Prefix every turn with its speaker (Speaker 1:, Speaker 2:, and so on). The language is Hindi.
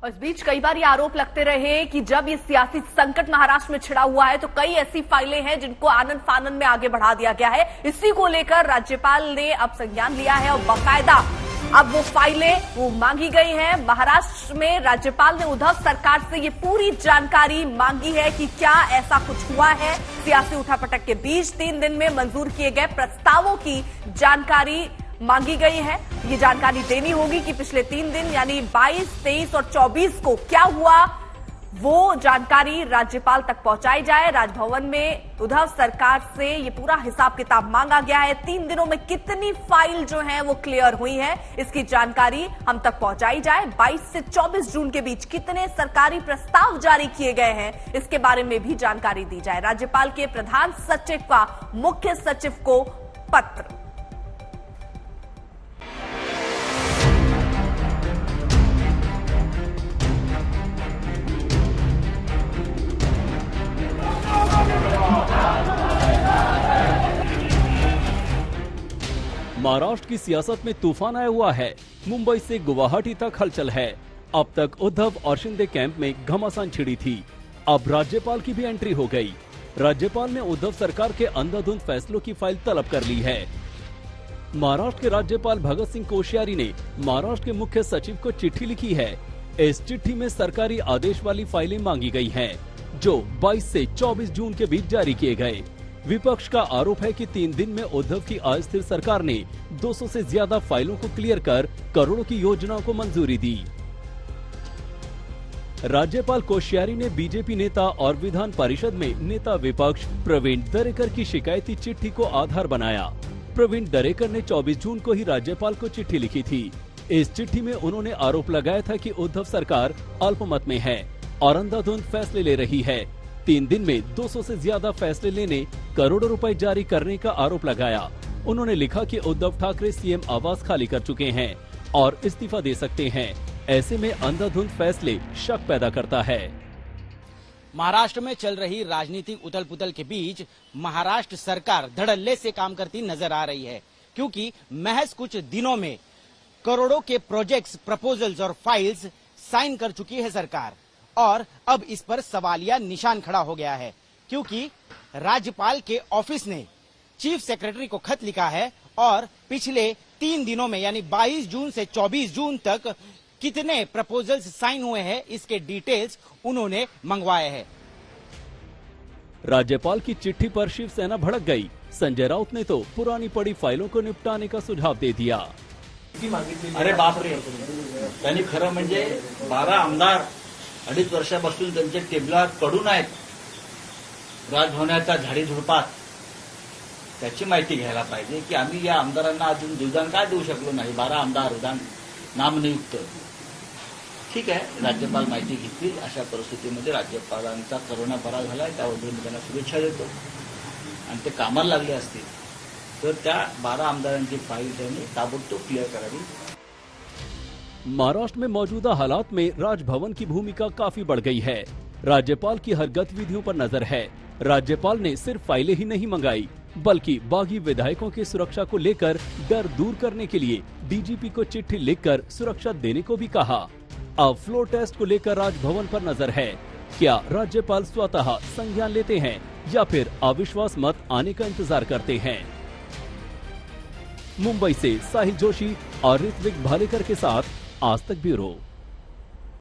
Speaker 1: और इस बीच कई बार ये आरोप लगते रहे कि जब ये सियासी संकट महाराष्ट्र में छिड़ा हुआ है तो कई ऐसी फाइलें हैं जिनको आनन फानन में आगे बढ़ा दिया गया है। इसी को लेकर राज्यपाल ने अब संज्ञान लिया है और बाकायदा अब वो फाइलें वो मांगी गई हैं। महाराष्ट्र में राज्यपाल ने उद्धव सरकार से ये पूरी जानकारी मांगी है कि क्या ऐसा कुछ हुआ है। सियासी उठापटक के बीच 3 दिन में मंजूर किए गए प्रस्तावों की जानकारी मांगी गई है। ये जानकारी देनी होगी कि पिछले 3 दिन यानी 22, 23 और 24 को क्या हुआ, वो जानकारी राज्यपाल तक पहुंचाई जाए। राजभवन में उद्धव सरकार से ये पूरा हिसाब किताब मांगा गया है। 3 दिनों में कितनी फाइल जो है वो क्लियर हुई है, इसकी जानकारी हम तक पहुंचाई जाए। 22 से 24 जून के बीच कितने सरकारी प्रस्ताव जारी किए गए हैं, इसके बारे में भी जानकारी दी जाए। राज्यपाल के प्रधान सचिव का मुख्य सचिव को पत्र।
Speaker 2: महाराष्ट्र की सियासत में तूफान आया हुआ है। मुंबई से गुवाहाटी तक हलचल है। अब तक उद्धव और शिंदे कैंप में घमासान छिड़ी थी। अब राज्यपाल की भी एंट्री हो गई। राज्यपाल ने उद्धव सरकार के अंधाधुंध फैसलों की फाइल तलब कर ली है। महाराष्ट्र के राज्यपाल भगत सिंह कोश्यारी ने महाराष्ट्र के मुख्य सचिव को चिट्ठी लिखी है। इस चिट्ठी में सरकारी आदेश वाली फाइलें मांगी गई हैं, जो 22 से 24 जून के बीच जारी किए गए। विपक्ष का आरोप है कि 3 दिन में उद्धव की अस्थिर सरकार ने 200 से ज्यादा फाइलों को क्लियर कर करोड़ों की योजनाओं को मंजूरी दी। राज्यपाल कोश्यारी ने बीजेपी नेता और विधान परिषद में नेता विपक्ष प्रवीण दरेकर की शिकायती चिट्ठी को आधार बनाया। प्रवीण दरेकर ने 24 जून को ही राज्यपाल को चिट्ठी लिखी थी। इस चिट्ठी में उन्होंने आरोप लगाया था कि उद्धव सरकार अल्पमत में है और अंधाधुंध फैसले ले रही है। 3 दिन में 200 से ज्यादा फैसले लेने, करोड़ों रुपए जारी करने का आरोप लगाया। उन्होंने लिखा कि उद्धव ठाकरे सीएम आवास खाली कर चुके हैं और इस्तीफा दे सकते हैं। ऐसे में अंधाधुंध फैसले शक पैदा करता है।
Speaker 3: महाराष्ट्र में चल रही राजनीतिक उथल पुथल के बीच महाराष्ट्र सरकार धड़ल्ले से काम करती नजर आ रही है, क्योंकि महज कुछ दिनों में करोड़ों के प्रोजेक्ट्स, प्रपोजल्स और फाइल्स साइन कर चुकी है सरकार। और अब इस पर सवालिया निशान खड़ा हो गया है, क्योंकि राज्यपाल के ऑफिस ने चीफ सेक्रेटरी को खत लिखा है और पिछले 3 दिनों में यानी 22 जून से 24 जून तक कितने प्रपोजल्स साइन हुए हैं, इसके डिटेल्स उन्होंने मंगवाए हैं।
Speaker 2: राज्यपाल की चिट्ठी पर शिवसेना भड़क गई। संजय राउत ने तो पुरानी पड़ी फाइलों को निपटाने का सुझाव दे दिया।
Speaker 4: अरे बापरे, त्यांनी खरं म्हणजे 12 आमदार 2.5 वर्षापासून त्यांचे टेबलात पडून आहेत राजभवनाच्या झाडी झुडपात। त्याची माहिती घ्यायला पाहिजे की आम्ही या आमदारांना अजून विधान काय देऊ शकलो नाही। 12 आमदार विधान नामनियुक्त। ठीक आहे, राज्यपाल माहिती घेतली। अशा परिस्थितीमध्ये राज्यपालांचा करोना बरा झालाय, त्याबद्दल मी त्यांना शुभेच्छा देतो। आणि ते कामाला लागले असतील तर त्या 12 आमदारांची फाईल त्यांनी ताबडतोब क्लियर करावी।
Speaker 2: महाराष्ट्र में मौजूदा हालात में राजभवन की भूमिका काफी बढ़ गई है। राज्यपाल की हर गतिविधियों पर नजर है। राज्यपाल ने सिर्फ फाइलें ही नहीं मंगाई, बल्कि बागी विधायकों की सुरक्षा को लेकर डर दूर करने के लिए डीजीपी को चिट्ठी लिखकर सुरक्षा देने को भी कहा। अब फ्लोर टेस्ट को लेकर राजभवन पर नजर है। क्या राज्यपाल स्वतः संज्ञान लेते हैं या फिर अविश्वास मत आने का इंतजार करते हैं? मुंबई से साहिल जोशी और ऋत्विक भालेकर के साथ आज तक ब्यूरो।